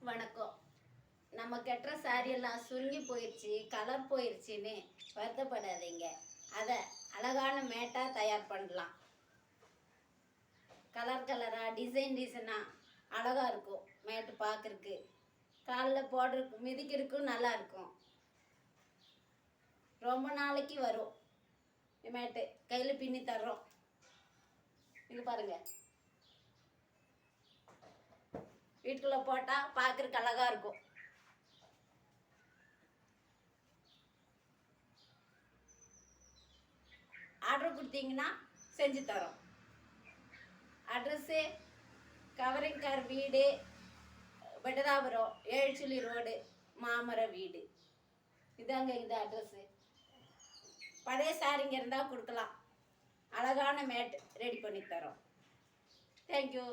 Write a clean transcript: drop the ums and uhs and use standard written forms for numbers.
வணக்கம். நம்ம கட்டுற சாரியெல்லாம் சுருங்கி போயிடுச்சு, கலர் போயிடுச்சின்னு வருத்தப்படாதீங்க. அதை அழகான மேட்டாக தயார் பண்ணலாம். கலர் கலராக டிசைனாக அழகாக இருக்கும். மேட்டு பார்க்குறக்கு காலில் போடுறதுக்கு மிதிக்கிறதுக்கும் நல்லா இருக்கும். ரொம்ப நாளைக்கு வரும். மேட்டு கையில் பின்னி தர்றோம். இது பாருங்கள், வீட்டுக்குள்ளே போட்டால் பார்க்குறக்கு அழகாக இருக்கும். ஆர்டர் கொடுத்தீங்கன்னா செஞ்சு தரோம். அட்ரஸ்ஸு கவரிங்கார் வீடு, பெட்டதாபுரம், ஏழ்சுழி ரோடு, மாமர வீடு. இதாங்க இந்த அட்ரஸ்ஸு. பழைய சாரிங்க இருந்தால் கொடுக்கலாம். அழகான மேட் ரெடி பண்ணி தரோம். தேங்க்யூ.